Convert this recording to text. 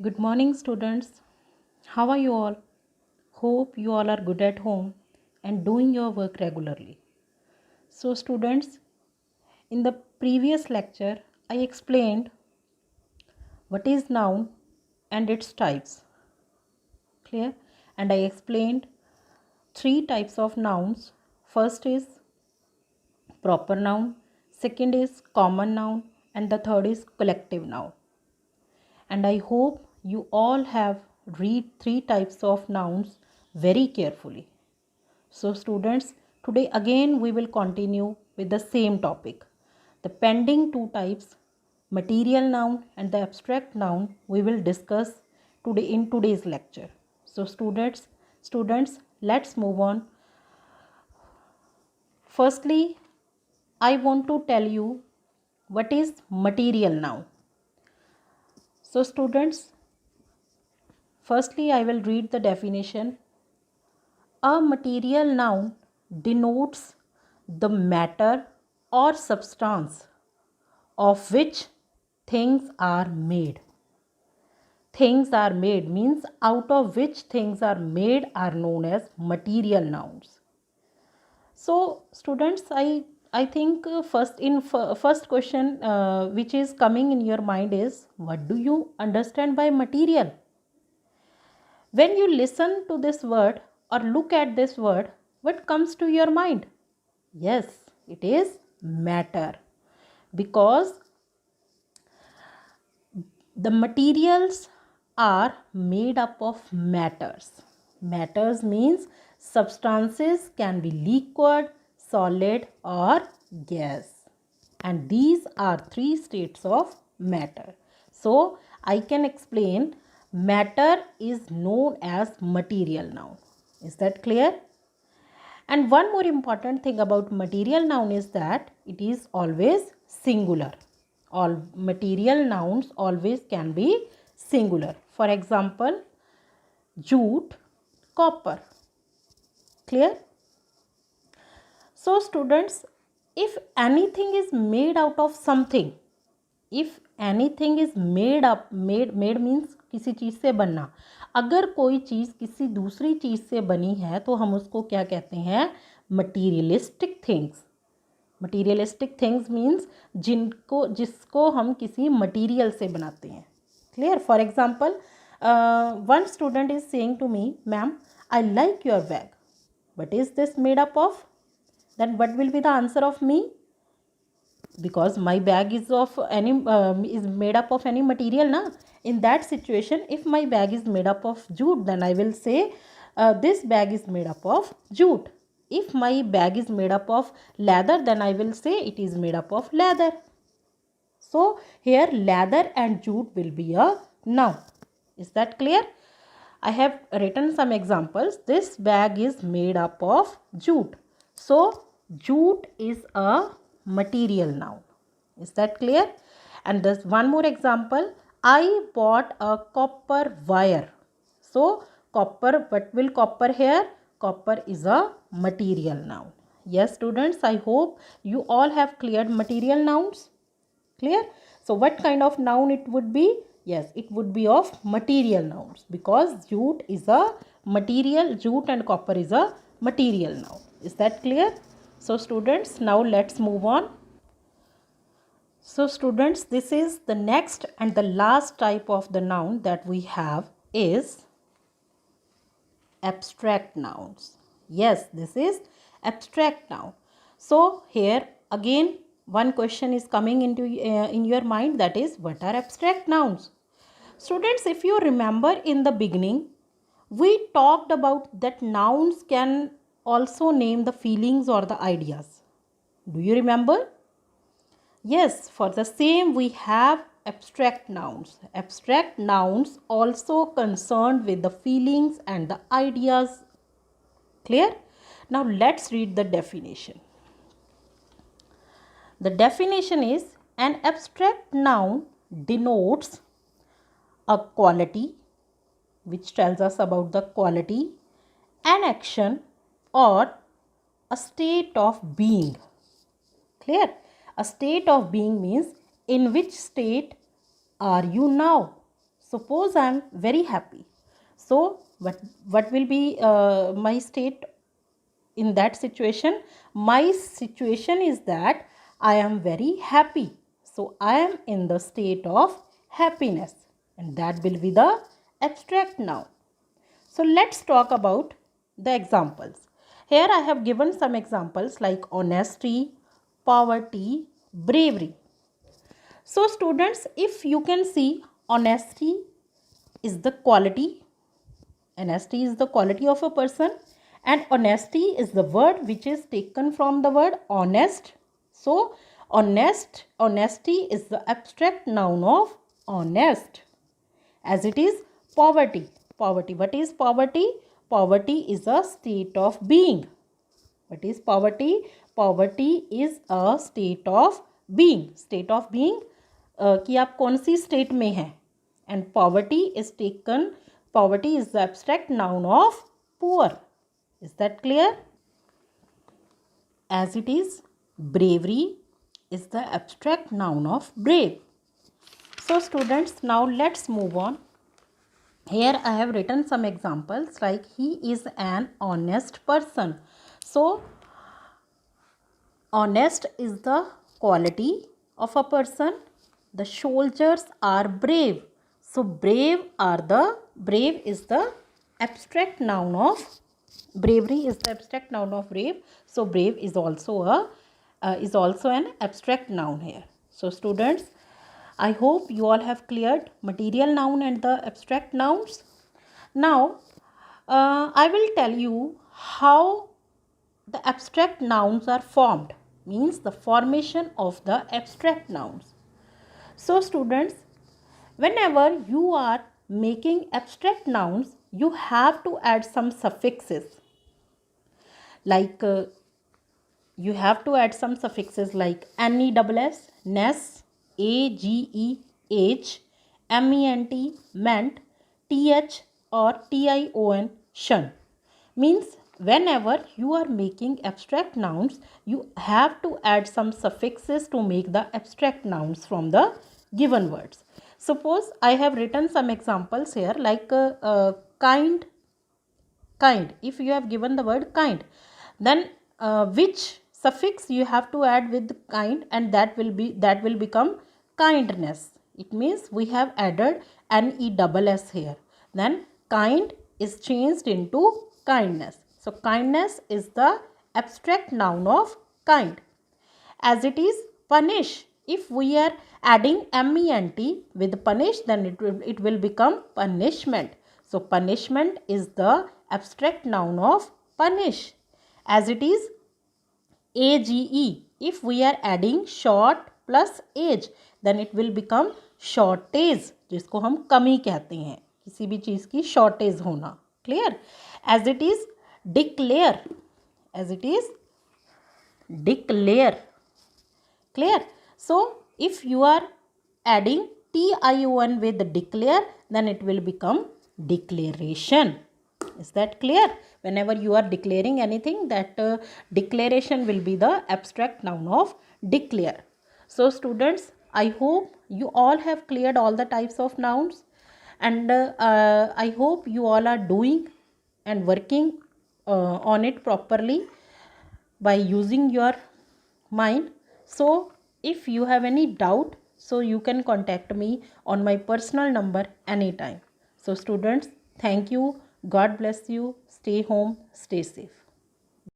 Good morning, students. How are you all? Hope you all are good at home and doing your work regularly. So, students, in the previous lecture, I explained what is noun and its types. Clear? And I explained three types of nouns. First is proper noun, second is common noun, and the third is collective noun. And I hope you all have read three types of nouns very carefully. So students, today again we will continue with the same topic. The pending two types, material noun and the abstract noun, we will discuss today in today's lecture. So students, let's move on. Firstly, I want to tell you what is material noun. So students, firstly I will read the definition. A material noun denotes the matter or substance of which things are made. Things are made means out of which things are made are known as material nouns. So students, I think first question which is coming in your mind is, what do you understand by material? When you listen to this word or look at this word, what comes to your mind? Yes, it is matter, because the materials are made up of matters. Matters means substances can be liquid, solid or gas. And these are three states of matter. So I can explain matter is known as material noun. Is that clear? And one more important thing about material noun is that it is always singular. All material nouns always can be singular. For example, jute, copper. Clear? So students, if anything is made out of something, if anything is made up, made means किसी चीज़ से बनना, अगर कोई चीज़ किसी दूसरी चीज़ से बनी है तो हम उसको क्या कहते हैं? Materialistic things. Materialistic things means जिसको हम किसी मटीरियल से बनाते हैं. Clear? For example, one student is saying to me, ma'am I like your bag, but is this made up of? Then what will be the answer of me? Because my bag is of any is made up of any material na. In that situation, if my bag is made up of jute, then I will say this bag is made up of jute. If my bag is made up of leather, then I will say it is made up of leather. So here leather and jute will be a noun. Is that clear? I have written some examples. This bag is made up of jute. So jute is a material noun. Is that clear? And there's one more example. I bought a copper wire. So copper, what will copper here? Copper is a material noun. Yes students, I hope you all have cleared material nouns. Clear? So what kind of noun it would be? Yes, it would be of material nouns, because jute is a material, jute and copper is a material noun. Is that clear? So students, now let's move on. So students, this is the next and the last type of the noun that we have is abstract nouns. Yes, this is abstract noun. So here again one question is coming into in your mind, that is, what are abstract nouns? Students, if you remember in the beginning, we talked about that nouns can also name the feelings or the ideas. Do you remember? Yes, for the same we have abstract nouns. Abstract nouns also concerned with the feelings and the ideas. Clear? Now let's read the definition. The definition is, an abstract noun denotes a quality, which tells us about the quality, an action or a state of being. Clear? A state of being means in which state are you now? Suppose I am very happy. So what will be my state in that situation? My situation is that I am very happy. So I am in the state of happiness, and that will be the abstract noun. So let's talk about the examples. Here I have given some examples like honesty, poverty, bravery. So students, if you can see, honesty is the quality. Honesty is the quality of a person, and honesty is the word which is taken from the word honest. So honesty is the abstract noun of honest. As it is poverty. Poverty. What is poverty? Poverty is a state of being. What is poverty? Poverty is a state of being. State of being कि आप कौन सी state में हैं. And poverty is taken. Poverty is the abstract noun of poor. Is that clear? As it is bravery is the abstract noun of brave. So students, now let's move on. Here I have written some examples like he is an honest person. So honest is the quality of a person. The soldiers are brave. So brave is the abstract noun of bravery is the abstract noun of brave. So brave is also an abstract noun here. So students, I hope you all have cleared material noun and the abstract nouns. Now I will tell you how the abstract nouns are formed, means the formation of the abstract nouns. So students, whenever you are making abstract nouns, you have to add some suffixes. Like you have to add some suffixes like NESS, ness, AGEH, MENT, meant, TH or TION, shun. Means whenever you are making abstract nouns, you have to add some suffixes to make the abstract nouns from the given words. Suppose I have written some examples here like kind. If you have given the word kind, then which suffix you have to add with kind, and that will become kindness. It means we have added NESS here. Then kind is changed into kindness. So kindness is the abstract noun of kind. As it is punish. If we are adding MENT with punish, then it will become punishment. So punishment is the abstract noun of punish. As it is AGE. If we are adding short plus age, then it will become shortage, जिसको हम कमी कहते हैं, किसी भी चीज़ की shortage होना. Clear? As it is declare. As it is declare. Clear? So if you are adding TION with declare, then it will become declaration. Is that clear? Whenever you are declaring anything, that declaration will be the abstract noun of declare. So students, I hope you all have cleared all the types of nouns, and I hope you all are doing and working on it properly by using your mind. So if you have any doubt, so you can contact me on my personal number anytime. So students, thank you. God bless you. Stay home, stay safe.